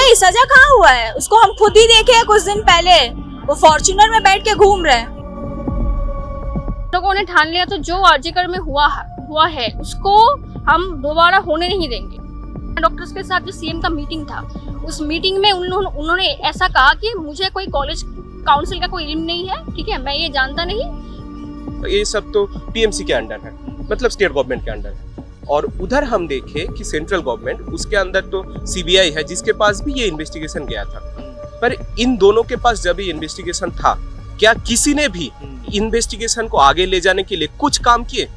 नहीं, सजा कहाँ हुआ है? उसको हम खुद ही देखे हैं कुछ दिन पहले, वो फॉर्च्यूनर में बैठ के घूम रहे हैं। लोगों ने ठान लिया तो जो आरजीकर में हुआ है उसको हम दोबारा होने नहीं देंगे। डॉक्टर्स के साथ जो सीएम का मीटिंग था, उस मीटिंग में उन्होंने ऐसा कहा कि मुझे कोई कॉलेज काउंसिल का कोई इल्म नहीं है, ठीक है, मैं ये जानता नहीं। ये सब तो टीएमसी के अंडर है, मतलब स्टेट गवर्नमेंट के अंडर है। और उधर हम देखें कि सेंट्रल गवर्नमेंट, उसके अंदर तो सीबीआई है जिसके पास भी ये इन्वेस्टिगेशन गया था। पर इन दोनों के पास जब ये इन्वेस्टिगेशन था, क्या किसी ने भी इन्वेस्टिगेशन को आगे ले जाने के लिए कुछ काम किए?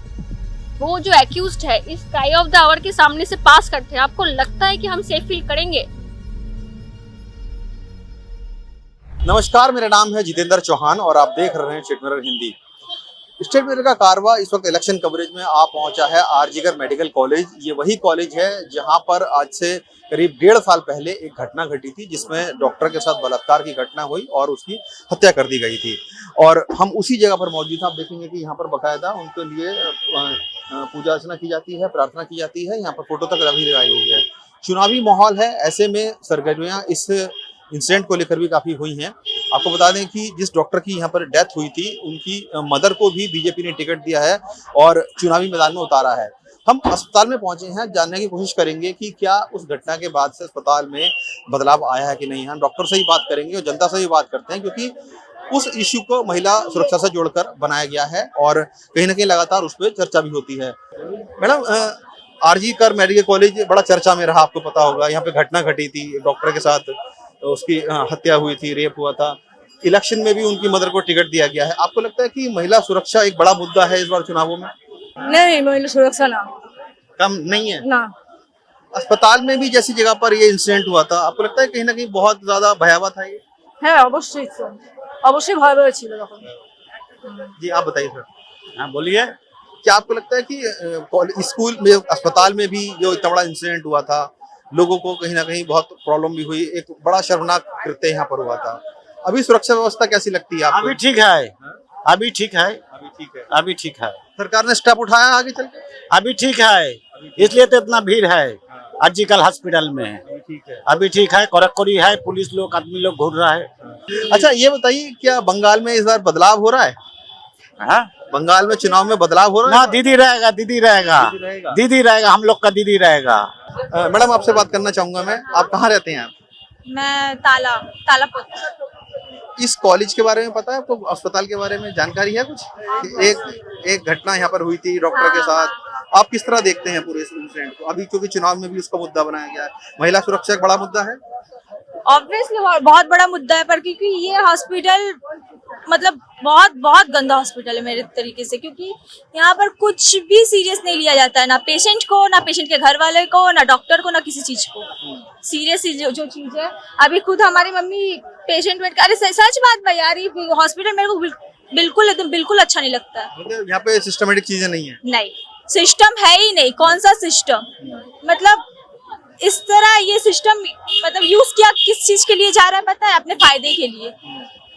वो जो एक्यूज्ड है इस ट्राई ऑफ द आवर के सामने से पास करते हैं, आपको लगता है कि हम सेफ फील करेंगे? नमस्कार, मेरा नाम है जितेंद्र चौहान और आप देख रहे हैं state mirror Hindi. State mirror का कारवा इस वक्त इलेक्शन कवरेज में आ पहुंचा है आरजीकर मेडिकल कॉलेज। ये वही कॉलेज है जहां पर आज से करीब 1.5 साल पहले एक घटना घटी थी जिसमें डॉक्टर के साथ बलात्कार की घटना हुई और उसकी हत्या कर दी गई थी। और हम उसी जगह पर मौजूद हैं। आप देखेंगे कि यहाँ पर बाकायदा उनके लिए पूजा अर्चना की जाती है, प्रार्थना की जाती है। यहाँ पर फोटो तक भी लगाई हुई है। चुनावी माहौल है, ऐसे में सरगर्मियाँ इस इंसिडेंट को लेकर भी काफी हुई हैं। आपको बता दें कि जिस डॉक्टर की यहाँ पर डेथ हुई थी, उनकी मदर को भी बीजेपी ने टिकट दिया है और चुनावी मैदान में उतारा है। हम अस्पताल में पहुंचे हैं, जानने की कोशिश करेंगे कि क्या उस घटना के बाद से अस्पताल में बदलाव आया है कि नहीं। हम डॉक्टर से ही बात करेंगे और जनता से भी बात करते हैं, क्योंकि उस इश्यू को महिला सुरक्षा से जोड़कर बनाया गया है और कहीं ना कहीं लगातार उस पर चर्चा भी होती है। मैडम, आरजीकर मेडिकल कॉलेज बड़ा चर्चा में रहा, आपको पता होगा। यहाँ पे घटना घटी थी, डॉक्टर के साथ उसकी हत्या हुई थी, रेप हुआ था। इलेक्शन में भी उनकी मदर को टिकट दिया गया है। आपको लगता है कि महिला सुरक्षा एक बड़ा मुद्दा है इस बार चुनावों में? नहीं, महिला सुरक्षा ना कम नहीं है ना। अस्पताल में भी जैसी जगह पर ये इंसिडेंट हुआ था, आपको लगता है कहीं ना कहीं बहुत ज्यादा भयावह था ये? হ্যাঁ, অবশ্যই তো, অবশ্যই ভয়াবহ ছিল তখন। जी, आप बताइए सर। हाँ बोलिए। क्या आपको लगता है कि स्कूल में, अस्पताल में भी जो इतना बड़ा इंसिडेंट हुआ था, लोगों को कहीं ना कहीं बहुत प्रॉब्लम भी हुई, एक बड़ा शर्मनाक कृत्य यहाँ पर हुआ था। अभी सुरक्षा व्यवस्था कैसी लगती है आपको? अभी ठीक है, अभी ठीक है, अभी ठीक है। अभी ठीक है, सरकार ने स्टेप उठाया आगे चल के? अभी ठीक है, इसलिए तो इतना भीड़ है आरजीकर हॉस्पिटल में। ठीक है। अभी ठीक है, कड़ाकड़ी है, पुलिस लोग, आदमी लोग घूर रहा है। अच्छा, ये बताइए, क्या बंगाल में इस बार बदलाव हो रहा है? हाँ? बंगाल में चुनाव में बदलाव हो रहा ना, है? दीदी रहेगा, दीदी रहेगा, दीदी रहेगा, हम लोग का दीदी रहेगा। मैडम, आपसे बात करना चाहूंगा मैं। आप कहाँ रहते हैं? मैं तालापुर। इस कॉलेज के बारे में पता है आपको? अस्पताल के बारे में जानकारी है कुछ? एक घटना यहाँ पर हुई थी डॉक्टर के साथ। आप किस तरह देखते हैं पूरे इस इंसिडेंट को? अभी क्योंकि चुनाव में भी उसका मुद्दा बनाया गया है, महिला सुरक्षा एक बड़ा मुद्दा है। ऑब्वियसली बहुत बड़ा मुद्दा है, पर क्योंकि ये हॉस्पिटल मतलब बहुत बहुत गंदा हॉस्पिटल है मेरे तरीके से। क्योंकि यहाँ पर कुछ भी सीरियस नहीं लिया जाता है, ना पेशेंट को, ना पेशेंट के घर वाले को, ना डॉक्टर को, ना किसी चीज को सीरियस जो चीज है। अभी खुद हमारी मम्मी पेशेंट वेट, अरे सच बात भाई यार, ये हॉस्पिटल मेरे को बिल्कुल एकदम बिल्कुल अच्छा नहीं लगता है। मतलब यहाँ पे सिस्टमेटिक चीजें नहीं है? नहीं, सिस्टम है ही नहीं। कौन सा सिस्टम? मतलब इस तरह ये सिस्टम मतलब यूज किया किस चीज के लिए जा रहा है पता है? अपने फायदे के लिए।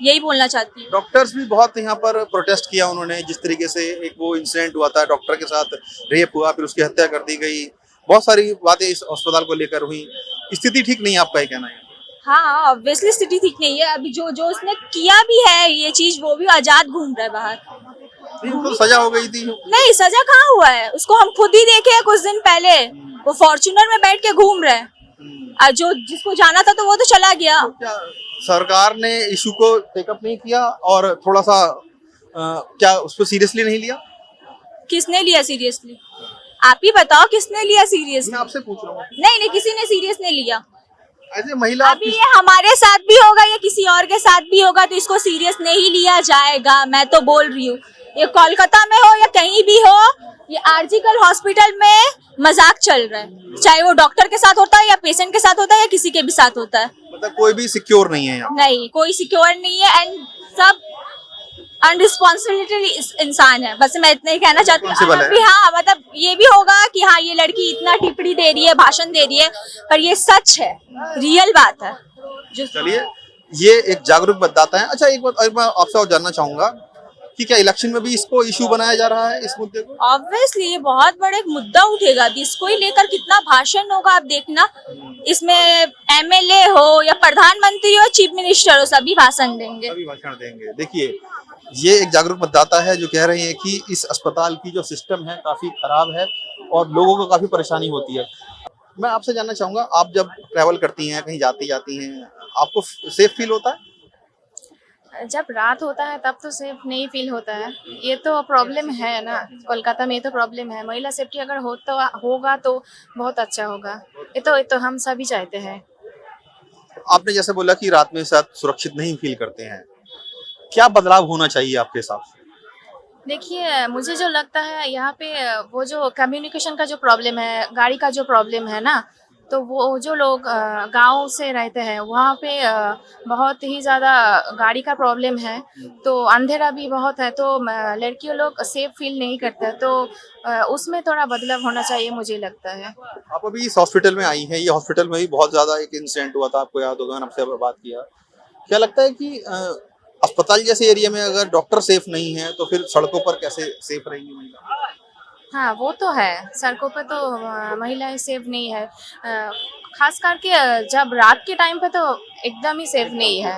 यही बोलना चाहती हूँ। डॉक्टर्स भी बहुत यहाँ पर प्रोटेस्ट किया उन्होंने, जिस तरीके से एक वो इंसिडेंट हुआ था, डॉक्टर के साथ रेप हुआ, फिर उसकी हत्या कर दी गई। बहुत सारी बातें इस अस्पताल को लेकर हुई। स्थिति ठीक नहीं है, आपका क्या कहना है? हाँ, ऑब्वियसली स्थिति ठीक नहीं है। अभी जो उसने किया भी है ये चीज, वो भी आजाद घूम रहा है बाहर। तो सजा हो गई थी? नहीं, सजा कहाँ हुआ है? उसको हम खुद ही देखे हैं कुछ दिन पहले, वो फॉर्च्यूनर में बैठ के घूम रहे हैं। और जिसको जाना था तो वो तो चला गया। तो क्या सरकार ने इशू को टेकअप नहीं किया और थोड़ा सा क्या उसको सीरियसली नहीं लिया? किसने लिया सीरियसली? आप ही बताओ, किसने लिया सीरियसली? मैं आपसे पूछ रहा हूँ। नहीं, किसी ने सीरियस नहीं लिया। ऐसे महिला अभी ये हमारे साथ भी होगा या किसी और के साथ भी होगा तो इसको सीरियस नहीं लिया जाएगा। मैं तो बोल रही हूँ, ये कोलकाता में हो या कहीं भी हो, ये आरजीकर हॉस्पिटल में मजाक चल रहा है। चाहे वो डॉक्टर के साथ होता है या पेशेंट के साथ होता है या किसी के भी साथ होता है। मतलब कोई भी सिक्योर नहीं है यहाँ? नहीं, कोई सिक्योर नहीं है एंड सब अनरिस्पॉन्सिबिलिटी इंसान है। बस मैं इतना ही कहना चाहती हूँ। अभी हाँ, मतलब ये भी होगा कि हाँ ये लड़की इतना टिप्पणी दे रही है, भाषण दे रही है, पर ये सच है, रियल बात है। चलिए, ये एक जागरूक मतदाता है। अच्छा, एक बात मैं आपसे और जानना चाहूंगा कि क्या इलेक्शन में भी इसको इशू बनाया जा रहा है, इस मुद्दे को? ऑब्वियसली ये बहुत बड़ा एक मुद्दा उठेगा अभी, इसको ही लेकर कितना भाषण होगा आप देखना। इसमें एमएलए हो या प्रधानमंत्री हो, चीफ मिनिस्टर हो, सभी भाषण देंगे। सभी भाषण देंगे। देखिए, ये एक जागरूक मतदाता है जो कह रहे हैं कि इस अस्पताल की जो सिस्टम है काफी खराब है और लोगों को काफी परेशानी होती है। मैं आपसे जानना चाहूंगा, आप जब ट्रैवल करती हैं, कहीं जाती हैं, आपको सेफ फील होता है? जब रात होता है तब तो सेफ नहीं फील होता है। ये तो प्रॉब्लम है ना, कोलकाता में ये तो प्रॉब्लम है। महिला सेफ्टी अगर होगा तो बहुत अच्छा होगा। ये तो हम सभी चाहते हैं। आपने जैसे बोला कि रात में साथ सुरक्षित नहीं फील करते हैं, क्या बदलाव होना चाहिए आपके हिसाब से? देखिए, मुझे जो लगता है यहाँ पे वो जो कम्युनिकेशन का जो प्रॉब्लम है, गाड़ी का जो प्रॉब्लम है ना, तो वो जो लोग गांव से रहते हैं वहाँ पे बहुत ही ज़्यादा गाड़ी का प्रॉब्लम है। तो अंधेरा भी बहुत है, तो लड़कियों लोग सेफ फील नहीं करते। तो उसमें थोड़ा बदलाव होना चाहिए मुझे लगता है। आप अभी इस हॉस्पिटल में आई हैं, ये हॉस्पिटल में भी बहुत ज्यादा एक इंसिडेंट हुआ था, आपको याद होगा, मैंने आपसे बात किया। क्या लगता है कि अस्पताल जैसे एरिया में अगर डॉक्टर सेफ नहीं है तो फिर सड़कों पर कैसे सेफ रहेंगी महिला? हाँ, वो तो है। सड़कों पे तो महिलाएं सेफ नहीं है। खास करके जब रात के टाइम पे तो एकदम ही सेफ नहीं है।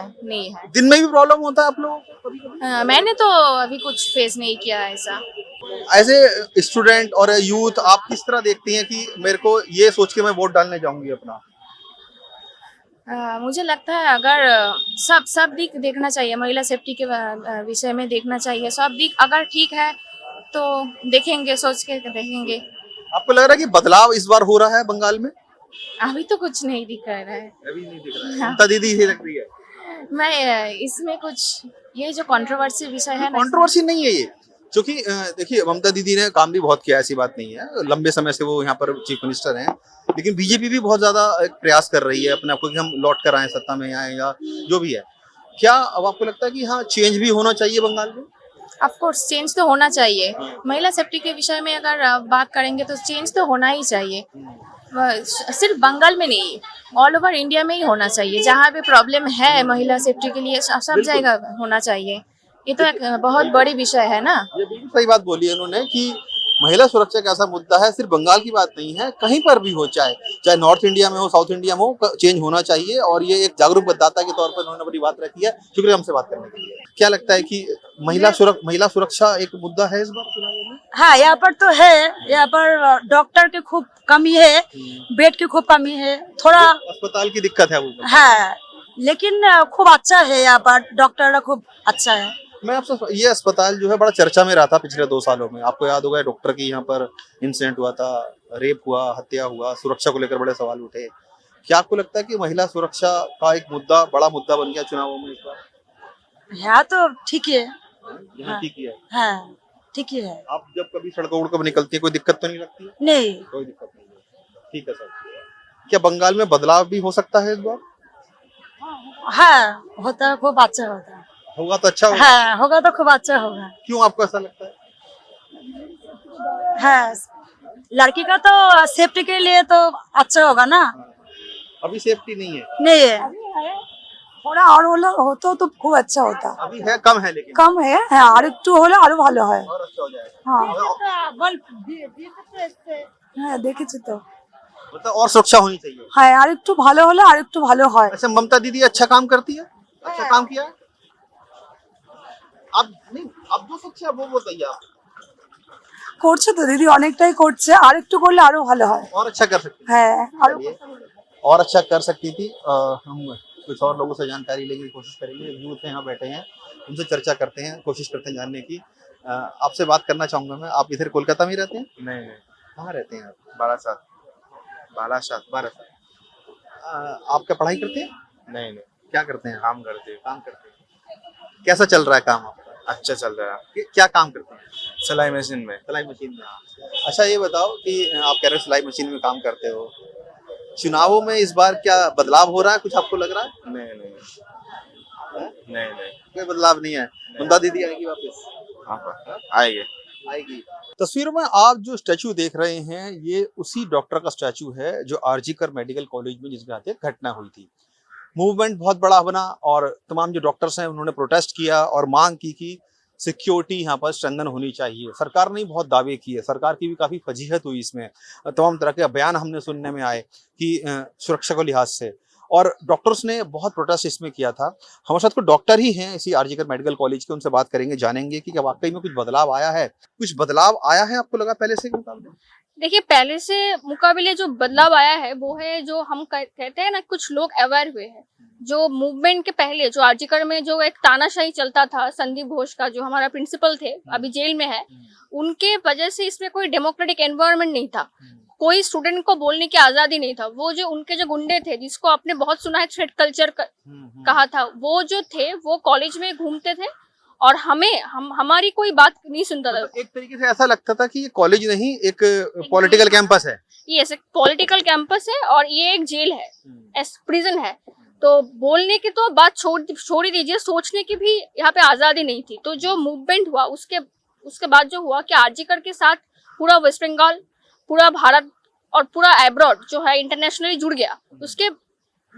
दिन में भी प्रॉब्लम होता है आप लोगों को कभी-कभी? मैंने तो अभी कुछ फेस नहीं किया ऐसा। ऐसे स्टूडेंट और यूथ आप किस तरह देखती हैं कि मेरे को ये सोच के मैं वोट डालने जाऊंगी अपना? मुझे लगता है अगर सब दिख देखना चाहिए, महिला सेफ्टी के विषय में देखना चाहिए। सब दिख अगर ठीक है तो देखेंगे, सोच के देखेंगे। आपको लग रहा है कि बदलाव इस बार हो रहा है बंगाल में? अभी तो कुछ नहीं दिख रहा है। अभी नहीं दिख रहा है। ममता दीदी ही लग रही है। मैं इसमें कुछ ये जो कंट्रोवर्सी विषय है ना, कंट्रोवर्सी नहीं है ये, क्योंकि देखिए ममता दीदी ने काम भी बहुत किया, ऐसी बात नहीं है। लंबे समय से वो यहाँ पर चीफ मिनिस्टर हैं, लेकिन बीजेपी भी बहुत ज्यादा एक प्रयास कर रही है अपने आप को कि हम लौट कर आए सत्ता में आए या जो भी है। क्या अब आपको लगता है कि हाँ चेंज भी होना चाहिए बंगाल में? ऑफ कोर्स चेंज तो होना चाहिए। महिला सेफ्टी के विषय में अगर बात करेंगे तो चेंज तो होना ही चाहिए। सिर्फ बंगाल में नहीं, ऑल ओवर इंडिया में ही होना चाहिए। जहाँ भी प्रॉब्लम है महिला सेफ्टी के लिए सब जगह होना चाहिए। ये तो एक बहुत बड़ी विषय है ना। ये बिल्कुल सही बात बोली है उन्होंने कि महिला सुरक्षा एक ऐसा मुद्दा है, सिर्फ बंगाल की बात नहीं है, कहीं पर भी हो, चाहे नॉर्थ इंडिया में हो, साउथ इंडिया में हो, चेंज होना चाहिए। और ये एक जागरूक मतदाता के तौर पर उन्होंने बड़ी बात रखी है। शुक्रिया हमसे बात करने के लिए। क्या लगता है कि महिला सुरक्षा एक मुद्दा है इस बार चुनाव में? हाँ, यहाँ पर तो है। यहाँ पर डॉक्टर की खूब कमी है, बेड की खूब कमी है, थोड़ा अस्पताल की दिक्कत है वो। है, लेकिन खूब अच्छा है। यहाँ पर डॉक्टर खूब अच्छा है। मैं आपसे, ये अस्पताल जो है बड़ा चर्चा में रहा था पिछले 2 सालों में। आपको याद होगा डॉक्टर की यहाँ पर इंसिडेंट हुआ था, रेप हुआ, हत्या हुआ, सुरक्षा को लेकर बड़े सवाल उठे। क्या आपको लगता है कि महिला सुरक्षा का एक मुद्दा, बड़ा मुद्दा बन गया चुनावों में इस बार? यहाँ तो ठीक है। यहाँ ठीक ही है। हाँ, ठीक ही है। आप जब कभी सड़कों पर निकलती है कोई दिक्कत तो नहीं लगती है? नहीं, कोई दिक्कत नहीं है। ठीक है सर। क्या बंगाल में बदलाव भी हो सकता है इस बार? हाँ होता है, खूब अच्छा होता है। होगा तो अच्छा होगा। हाँ, होगा तो खूब अच्छा होगा। क्यों आपको ऐसा लगता है? हाँ, लड़की का तो सेफ्टी के लिए तो अच्छा होगा ना। अभी सेफ्टी नहीं है। नहीं है, थोड़ा और हो तो खूब अच्छा होता। अभी है, कम है, लेकिन कम है। हाँ, और একটু হলে আরো ভালো হয়। और अच्छा हो जाएगा। হ্যাঁ, দেখেছি তো। मतलब और सुरक्षा होनी चाहिए। হ্যাঁ, আর একটু ভালো হলে আর একটু ভালো হয়। अच्छा, ममता दीदी अच्छा काम करती है, अच्छा काम किया है। आप नहीं, आप जो सच्चा है वो बताइए आप। করছে তো দিদি, অনেকটাই করছে, আর একটু করলে আরো ভালো হয়। और अच्छा कर सकती হ্যাঁ, আরো है, और अच्छा कर सकती थी। हम कुछ और लोगों से जानकारी लेने की कोशिश करेंगे। यूथ यहाँ बैठे हैं, उनसे चर्चा करते हैं, कोशिश करते हैं जानने की। आपसे बात करना चाहूंगा मैं। आप इधर कोलकाता में रहते हैं? नहीं नहीं, कहाँ रहते हैं आप? बारासात। बारासात। आप क्या पढ़ाई करते हैं? नहीं नहीं, क्या करते हैं? काम करते हैं। काम करते हैं। कैसा चल रहा है काम आपका? अच्छा चल रहा है। क्या काम करते हैं? सिलाई मशीन में। सिलाई मशीन में। अच्छा, ये बताओ कि आप कह रहे हो सिलाई मशीन में काम करते हो, चुनावों में इस बार क्या बदलाव हो रहा है, कुछ आपको लग रहा है? नहीं नहीं नहीं नहीं, कोई बदलाव नहीं है। ममता दीदी आएगी वापस? हाँ आएंगे। आएगी। तस्वीरों में आप जो स्टैचू देख रहे हैं, ये उसी डॉक्टर का स्टैचू है जो आरजीकर मेडिकल कॉलेज में जिसमें आते घटना हुई थी। मूवमेंट बहुत बड़ा बना और तमाम जो डॉक्टर्स हैं उन्होंने प्रोटेस्ट किया और मांग की कि सिक्योरिटी यहाँ पर स्ट्रेंथन होनी चाहिए। सरकार ने बहुत दावे किए, सरकार की भी काफ़ी फजीहत हुई इसमें, तमाम तरह के बयान हमने सुनने में आए कि सुरक्षा के लिहाज से, और डॉक्टर्स ने बहुत प्रोटेस्ट इसमें किया था। हमारे साथ कुछ डॉक्टर ही हैं इसी आरजीकर मेडिकल कॉलेज के, उनसे बात करेंगे, जानेंगे कि क्या वाकई में कुछ बदलाव आया है। कुछ बदलाव आया है आपको लगा पहले से के मुकाबले? देखिए, पहले से मुकाबले जो बदलाव आया है वो है जो हम कहते हैं ना, कुछ लोग अवेयर हुए हैं। जो मूवमेंट के पहले जो आरजीकर में जो एक तानाशाही चलता था, संदीप घोष का जो हमारा प्रिंसिपल थे, अभी जेल में है, उनके वजह से इसमें कोई डेमोक्रेटिक एनवायरनमेंट नहीं था, कोई स्टूडेंट को बोलने की आजादी नहीं था। वो जो उनके जो गुंडे थे, जिसको आपने बहुत सुना है थ्रेड कल्चर कहा था, वो जो थे वो कॉलेज में घूमते थे और हमारी कोई बात नहीं सुनता था। एक तरीके से ऐसा लगता था कि ये कॉलेज नहीं, एक पॉलिटिकल कैंपस है। ये एक पॉलिटिकल कैंपस है और ये एक जेल है, प्रिजन है। तो बोलने की तो बात छोड़ ही दीजिए, सोचने की भी यहाँ पे आजादी नहीं थी। तो जो मूवमेंट हुआ उसके बाद जो हुआ कि आरजीकर के साथ पूरा वेस्ट बंगाल, पूरा भारत और पूरा एब्रॉड जो है इंटरनेशनली जुड़ गया। उसके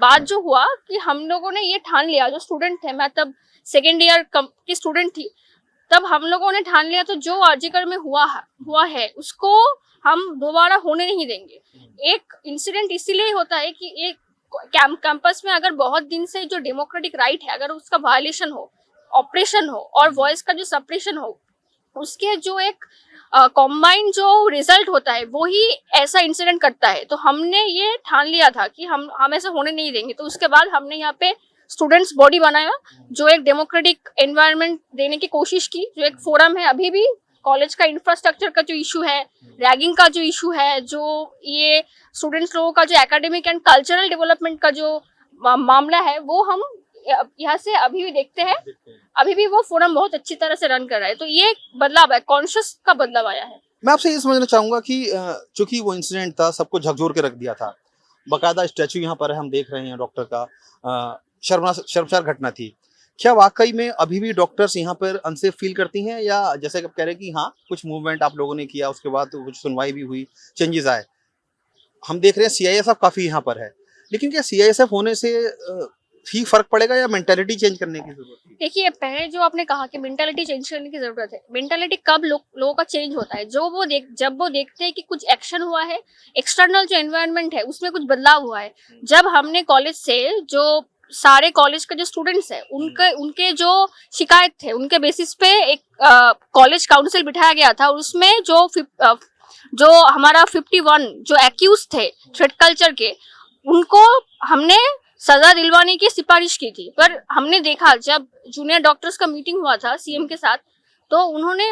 बाद जो हुआ कि हम लोगों ने ये ठान लिया, जो स्टूडेंट थे, मैं तब सेकेंड ईयर की स्टूडेंट थी, तब हम लोगों ने ठान लिया तो जो आरजीकर में हुआ है उसको हम दोबारा होने नहीं देंगे। एक इंसिडेंट इसीलिए होता है कि एक कैंपस में अगर बहुत दिन से जो डेमोक्रेटिक राइट है, अगर उसका वायलेशन हो, ऑपरेशन हो और वॉइस का जो सप्रेशन हो, उसके जो एक कॉम्बाइन जो रिजल्ट होता है वो ही ऐसा इंसिडेंट करता है। तो हमने ये ठान लिया था कि हम ऐसा होने नहीं देंगे। तो उसके बाद हमने यहाँ पे स्टूडेंट्स बॉडी बनाया, जो एक डेमोक्रेटिक एनवायरनमेंट देने की कोशिश की, जो एक फोरम है। अभी भी कॉलेज का इंफ्रास्ट्रक्चर का जो इशू है, रैगिंग का जो इशू है, जो ये स्टूडेंट्स लोगों का जो एकेडमिक एंड कल्चरल डेवलपमेंट का जो मामला है, वो हम यहाँ से अभी भी देखते हैं। अभी भी वो फोरम बहुत अच्छी तरह से रन कर रहा है। तो ये बदलाव है, कॉन्शियस का बदलाव आया है। मैं आपसे ये समझना चाहूंगा कि चूंकि वो इंसिडेंट था, सबको झकझोर के रख दिया था, बाकायदा स्टैचू यहाँ पर है, हम देख रहे हैं डॉक्टर का, शर्मसार घटना थी। क्या वाकई में अभी भी डॉक्टर्स यहाँ पर अनसेफ फील करती हैं, या जैसे आप कह रहे हैं कि हाँ कुछ मूवमेंट आप लोगों ने किया, उसके बाद तो कुछ सुनवाई भी हुई, चेंजेस आए, हम देख रहे हैं सीआईएसएफ काफी यहाँ पर है, लेकिन क्या सीआईएसएफ होने से ही फर्क पड़ेगा या मेंटालिटी चेंज करने की जरूरत है? देखिए, पहले जो आपने कहा कि मेंटालिटी चेंज करने की जरूरत है, मेंटालिटी कब लोगों का चेंज होता है? जब वो देखते हैं कि कुछ एक्शन हुआ है, एक्सटर्नल जो एनवायरनमेंट है उसमें कुछ बदलाव हुआ है। जब हमने कॉलेज से जो सारे कॉलेज के जो स्टूडेंट्स हैं उनके जो शिकायत थे, उनके बेसिस पे एक कॉलेज काउंसिल बिठाया गया था, और उसमें जो हमारा 51 जो एक्यूज थे थ्रेड कल्चर के, उनको हमने सजा दिलवाने की सिफारिश की थी। पर हमने देखा जब जूनियर डॉक्टर्स का मीटिंग हुआ था सीएम के साथ, तो उन्होंने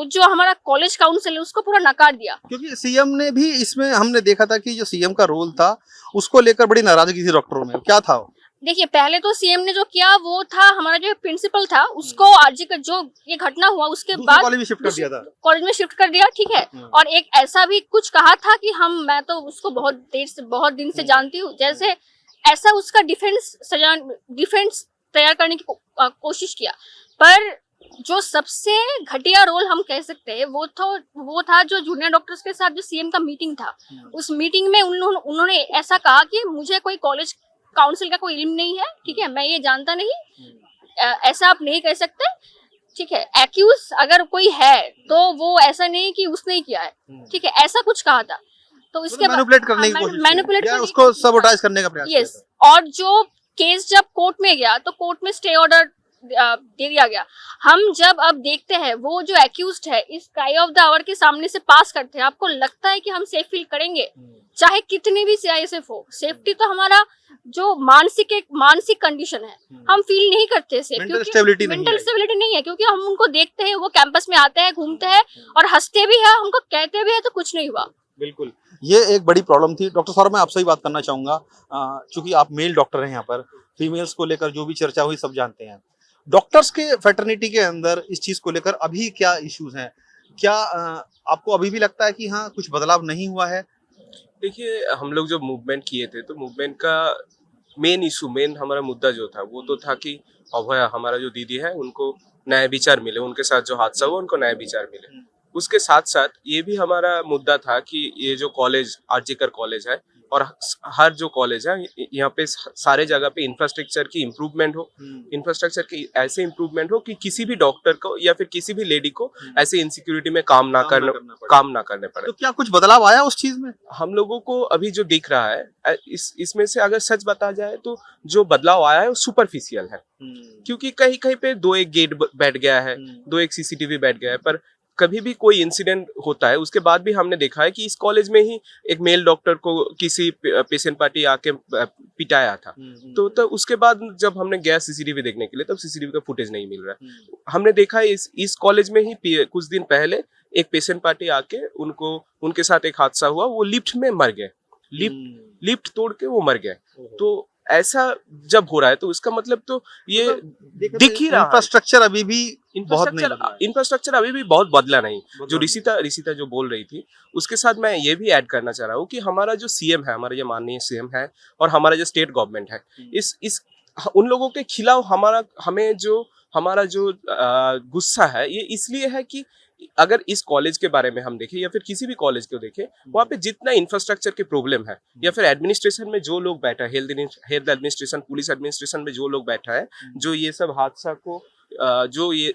जो हमारा कॉलेज काउंसिल है उसको पूरा नकार दिया। क्योंकि सीएम ने भी इसमें, हमने देखा था कि जो सीएम का रोल था उसको लेकर बड़ी नाराजगी थी डॉक्टरों में, क्या था वो? देखिए, पहले तो सीएम ने जो किया वो था, हमारा जो प्रिंसिपल था उसको आरजीकर जो ये घटना हुआ उसके बाद कॉलेज में शिफ्ट कर दिया था, कॉलेज में शिफ्ट कर दिया, ठीक है। और एक ऐसा भी कुछ कहा था कि मैं तो उसको बहुत दिन से जानती हूँ, जैसे ऐसा उसका डिफेंस तैयार करने की कोशिश किया। पर जो सबसे घटिया रोल हम कह सकते हैं वो था जो जूनियर डॉक्टर्स के साथ जो सीएम का मीटिंग था। उस मीटिंग में उन्होंने ऐसा कहा कि मुझे कोई कॉलेज काउंसिल का कोई इल्म नहीं है, ठीक है, मैं ये जानता नहीं, ऐसा आप नहीं कह सकते, ठीक है। एक्यूज अगर कोई है तो वो ऐसा नहीं कि उसने ही किया है, ठीक है, ऐसा कुछ कहा था। तो इसके मैनिपुलेट करने की कोशिश, मैनिपुलेट उसको सबोटाइज करने का प्रयास। यस, और जो केस जब कोर्ट में गया तो कोर्ट में स्टे ऑर्डर दे दिया गया। हम जब अब देखते हैं वो जो एक्यूज्ड है इस क्राई ऑफ द आवर के सामने से पास करते हैं, आपको लगता है कि हम सेफ फील करेंगे? चाहे कितनी भी सीआईएसएफ हो, सेफ्टी तो हमारा जो मानसिक कंडीशन है, हम फील नहीं करते सेफ, मेंटल स्टेबिलिटी नहीं है, क्योंकि हम उनको देखते हैं, वो कैंपस में आते हैं, घूमते हैं और हंसते भी है, हमको कहते भी है तो कुछ नहीं हुआ। बिल्कुल, ये एक बड़ी प्रॉब्लम थी। डॉक्टर साहब, मैं आपसे ही बात करना चाहूंगा, चूंकि आप मेल डॉक्टर हैं, यहाँ पर फीमेल्स को लेकर जो भी चर्चा हुई सब जानते हैं। डॉक्टर्स के फैटर्निटी के अंदर इस चीज को लेकर अभी क्या इश्यूज हैं? क्या आपको अभी भी लगता है कि हाँ कुछ बदलाव नहीं हुआ है? देखिए, हम लोग जब मूवमेंट किए थे तो मूवमेंट का मेन हमारा मुद्दा जो था वो तो था कि अभया, हमारा जो दीदी है, उनको न्याय विचार मिले, उनके साथ जो हादसा हुआ उनको न्याय विचार मिले। उसके साथ साथ ये भी हमारा मुद्दा था कि ये जो कॉलेज आरजीकर कॉलेज है, और हर जो कॉलेज है यहाँ पे सारे जगह पे इंफ्रास्ट्रक्चर की इम्प्रूवमेंट हो, इंफ्रास्ट्रक्चर की ऐसे इम्प्रूवमेंट हो कि किसी भी डॉक्टर को या फिर किसी भी लेडी को ऐसे इनसिक्योरिटी में काम ना करने पड़े। तो क्या कुछ बदलाव आया उस चीज में? हम लोगों को अभी जो दिख रहा है इसमें से अगर सच बता जाए तो जो बदलाव आया है वो सुपरफिशियल है, क्योंकि कहीं कहीं पे 2-1 गेट बैठ गया है, 2-1 सीसीटीवी बैठ गया है, पर कभी भी कोई इंसिडेंट होता है उसके बाद भी हमने देखा है कि इस कॉलेज में ही एक मेल डॉक्टर को किसी पेशेंट पार्टी आके पिटाया था। तो उसके बाद जब हमने गया सीसीटीवी देखने के लिए तब सीसीटीवी का फुटेज नहीं मिल रहा है। हमने देखा है इस कॉलेज में ही कुछ दिन पहले एक पेशेंट पार्टी आके उनके साथ एक हादसा हुआ, वो लिफ्ट में मर गए, लिफ्ट तोड़ के वो मर गए। तो ऐसा जब हो रहा है तो इसका मतलब तो ये दिख ही रहा है इंफ्रास्ट्रक्चर अभी भी बहुत नहीं बदला है। इंफ्रास्ट्रक्चर अभी भी बहुत बदला नहीं। जो रिसिता जो बोल रही थी उसके साथ मैं ये भी ऐड करना चाह रहा हूँ कि हमारा जो सीएम है, हमारा जो माननीय सीएम है और हमारा जो स्टेट गवर्नमेंट है, इस उन लोगों के खिलाफ हमारा जो गुस्सा है ये इसलिए है कि अगर इस कॉलेज के बारे में हम देखें या फिर किसी भी कॉलेज को देखें, वहाँ पे जितना इंफ्रास्ट्रक्चर के प्रॉब्लम है या फिर एडमिनिस्ट्रेशन में जो लोग बैठा है, हेल्थ एडमिनिस्ट्रेशन, पुलिस एडमिनिस्ट्रेशन में जो लोग बैठा है, जो ये सब हादसा को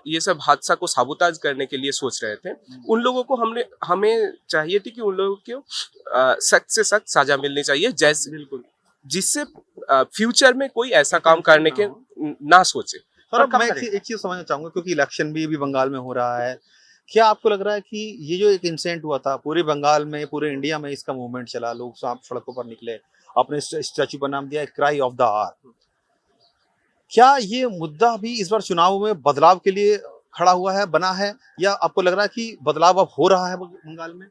ये सब हादसा को साबोताज करने के लिए सोच रहे थे, उन लोगों को हमें चाहिए थी कि उन लोगों को सख्त से सख्त सजा मिलनी चाहिए, जैसे बिल्कुल जिससे फ्यूचर में कोई ऐसा काम करने के ना सोचे। और मैं एक चीज समझना चाहूंगा, क्योंकि इलेक्शन भी बंगाल में हो रहा है, क्या आपको लग रहा है कि ये जो एक इंसिडेंट हुआ था पूरे बंगाल में, पूरे इंडिया में इसका मूवमेंट चला, लोग सड़कों पर निकले, अपने स्टैचू पर नाम दिया क्राई ऑफ द आवर, क्या ये मुद्दा भी इस बार चुनाव में बदलाव के लिए खड़ा हुआ है, बना है, या आपको लग रहा है कि बदलाव अब हो रहा है बंगाल में?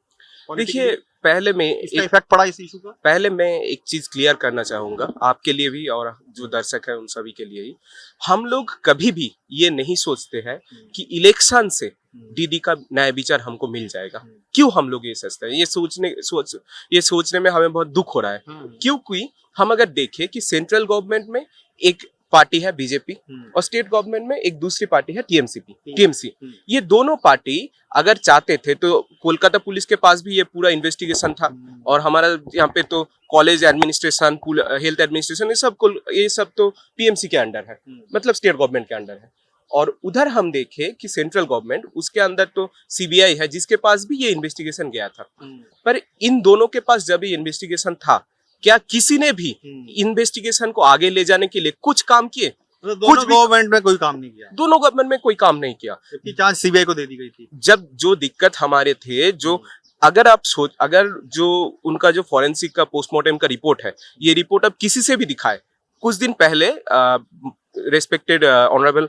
देखिए, पहले मैं इसका इफेक्ट पड़ा इस इशू का? पहले मैं एक चीज क्लियर करना चाहूंगा आपके लिए भी और जो दर्शक है उन सभी के लिए ही। हम लोग कभी भी ये नहीं सोचते हैं कि इलेक्शन से दीदी का न्याय विचार हमको मिल जाएगा। क्यों हम लोग ये सोचते हैं? ये सोचने में हमें बहुत दुख हो रहा है, क्योंकि हम अगर देखें कि सेंट्रल गवर्नमेंट में एक पार्टी है बीजेपी और स्टेट गवर्नमेंट में एक दूसरी पार्टी है टीएमसी। ये दोनों पार्टी अगर चाहते थे तो कोलकाता पुलिस के पास भी ये पूरा इन्वेस्टिगेशन था, और हमारा यहाँ पे तो कॉलेज एडमिनिस्ट्रेशन, हेल्थ एडमिनिस्ट्रेशन, ये सब तो टीएमसी के अंडर है, मतलब स्टेट गवर्नमेंट के अंडर है। और उधर हम देखें कि सेंट्रल गवर्नमेंट, उसके अंदर तो सीबीआई है जिसके पास भी ये इन्वेस्टिगेशन गया था, पर इन दोनों के पास जब ये इन्वेस्टिगेशन था, क्या किसी ने भी इन्वेस्टिगेशन को आगे ले जाने के लिए कुछ काम किए? दोनों गवर्नमेंट में कोई काम नहीं किया। दोनों गवर्नमेंट में कोई काम नहीं किया, जबकि चांस सीबीआई को दे दी गई थी। जब जो दिक्कत हमारे थे, जो अगर जो उनका जो फॉरेंसिक का पोस्टमार्टम का रिपोर्ट है, ये रिपोर्ट अब किसी से भी दिखाए। कुछ दिन पहले respected honourable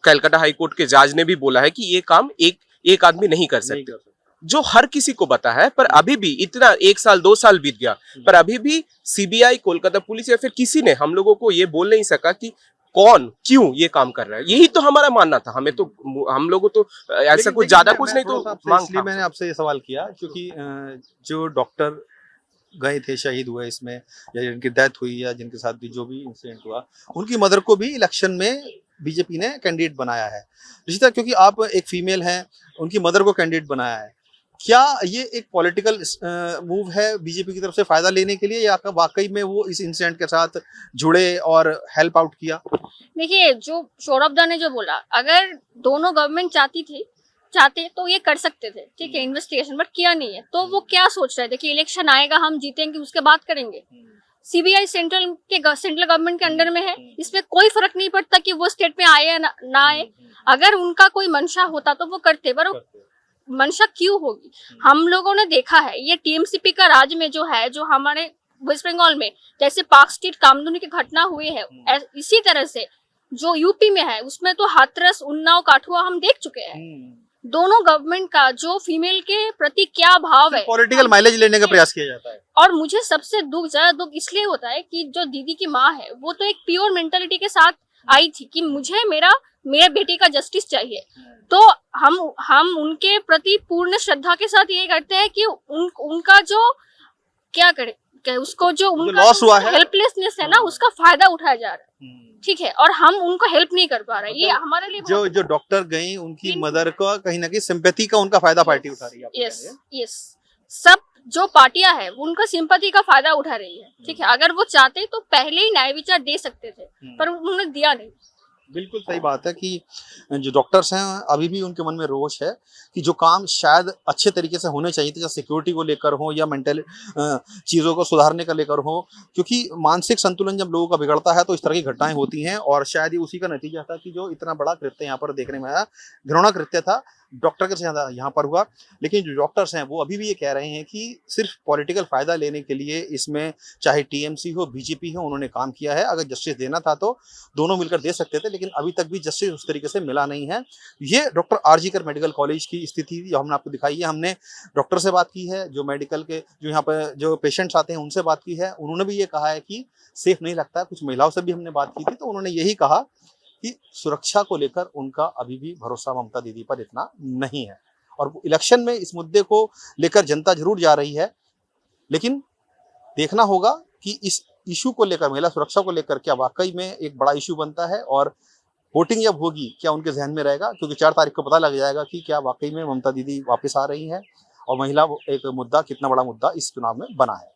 Calcutta high court के जज ने भी बोला है कि ये काम एक आदमी नहीं कर सकते, जो हर किसी को पता है, पर अभी भी इतना 1 साल 2 साल बीत गया, पर अभी भी सीबीआई, कोलकाता पुलिस या फिर किसी ने हम लोगों को ये बोल नहीं सका कि कौन क्यों ये काम कर रहा है। यही तो हमारा मानना था। हम लोगों तो ऐसा कुछ ज्यादा कुछ नहीं तो मांग। इसलिए मैंने आपसे ये सवाल किया क्योंकि जो डॉक्टर गए थे, शहीद हुए इसमें, या जिनकी डेथ हुई या जिनके साथ भी जो भी इंसिडेंट हुआ, उनकी मदर को भी इलेक्शन में बीजेपी ने कैंडिडेट बनाया है। रिशिता, क्योंकि आप एक फीमेल हैं, उनकी मदर को कैंडिडेट बनाया है, क्या ये एक पॉलिटिकल मूव है बीजेपी की तरफ से फायदा लेने के लिए, या वाकई में वो इस इंसिडेंट के साथ जुड़े और हेल्प आउट किया? देखिए, जो सौरभदा ने जो बोला, अगर दोनों गवर्नमेंट चाहते तो ये कर सकते थे, ठीक है, इन्वेस्टिगेशन, बट किया नहीं है। तो वो क्या सोच रहे थे कि इलेक्शन आएगा, हम जीतेंगे, उसके बाद करेंगे। सीबीआई सेंट्रल गवर्नमेंट के अंडर में है, इसमें कोई फर्क नहीं पड़ता कि वो स्टेट में आए या ना आए। अगर उनका कोई मंशा होता तो वो करते, पर मंशा क्यों होगी? हम लोगों ने देखा है ये टीएमसीपी का राज में जो है, जो हमारे वेस्ट बंगाल में जैसे पार्क स्ट्रीट कामदुनी की घटना हुई है, इसी तरह से जो यूपी में है उसमें तो हाथरस, उन्नाव, काठुआ हम देख चुके हैं। दोनों गवर्नमेंट का जो फीमेल के प्रति क्या भाव है, पॉलिटिकल माइलेज लेने का प्रयास किया जाता है। और मुझे सबसे ज्यादा दुख इसलिए होता है कि जो दीदी की माँ है वो तो एक प्योर मेंटालिटी के साथ आई थी कि मुझे मेरे बेटे का जस्टिस चाहिए। तो हम उनके प्रति पूर्ण श्रद्धा के साथ ये करते हैं कि उनका जो क्या करे, उसको जो उनका लॉस हुआ है, हेल्पलेसनेस है ना, उसका फायदा उठाया जा रहा है, ठीक है, और हम उनको हेल्प नहीं कर पा रहे। ये हमारे लिए जो डॉक्टर गई, उनकी मदर का कहीं ना कहीं सिंपैथी का उनका फायदा पार्टी उठा रही है। यस, सब जो पार्टियां हैं वो उनका सिंपैथी का फायदा उठा रही है। ठीक है, अगर वो चाहते तो पहले ही न्याय विचार दे सकते थे, पर उन्होंने दिया नहीं। बिल्कुल सही बात है कि जो डॉक्टर्स हैं अभी भी उनके मन में रोष है कि जो काम शायद अच्छे तरीके से होने चाहिए थे, जैसे सिक्योरिटी को लेकर हो या मेंटल चीज़ों को सुधारने का लेकर हो, क्योंकि मानसिक संतुलन जब लोगों का बिगड़ता है तो इस तरह की घटनाएं होती हैं और शायद ये उसी का नतीजा था कि जो इतना बड़ा कृत्य यहाँ पर देखने में आया, घृणा कृत्य था, डॉक्टर के ज़्यादा यहाँ पर हुआ। लेकिन जो डॉक्टर्स हैं वो अभी भी ये कह रहे हैं कि सिर्फ पॉलिटिकल फ़ायदा लेने के लिए इसमें चाहे टीएमसी हो, बीजेपी हो, उन्होंने काम किया है। अगर जस्टिस देना था तो दोनों मिलकर दे सकते थे, लेकिन अभी तक भी जस्टिस उस तरीके से मिला नहीं है। ये डॉक्टर आरजीकर मेडिकल कॉलेज की स्थिति जो हमने आपको दिखाई है। हमने डॉक्टर से बात की है, जो मेडिकल के जो यहाँ पर जो पेशेंट्स आते हैं उनसे बात की है। उन्होंने भी ये कहा है कि सेफ नहीं लगता। कुछ महिलाओं से भी हमने बात की थी तो उन्होंने यही कहा कि सुरक्षा को लेकर उनका अभी भी भरोसा ममता दीदी पर इतना नहीं है। और इलेक्शन में इस मुद्दे को लेकर जनता जरूर जा रही है, लेकिन देखना होगा कि इस इशू को लेकर, महिला सुरक्षा को लेकर क्या वाकई में एक बड़ा इशू बनता है और वोटिंग जब होगी क्या उनके जहन में रहेगा, क्योंकि 4 तारीख को पता लग जाएगा कि क्या वाकई में ममता दीदी वापस आ रही हैं और महिला एक मुद्दा कितना बड़ा मुद्दा इस चुनाव में बना है।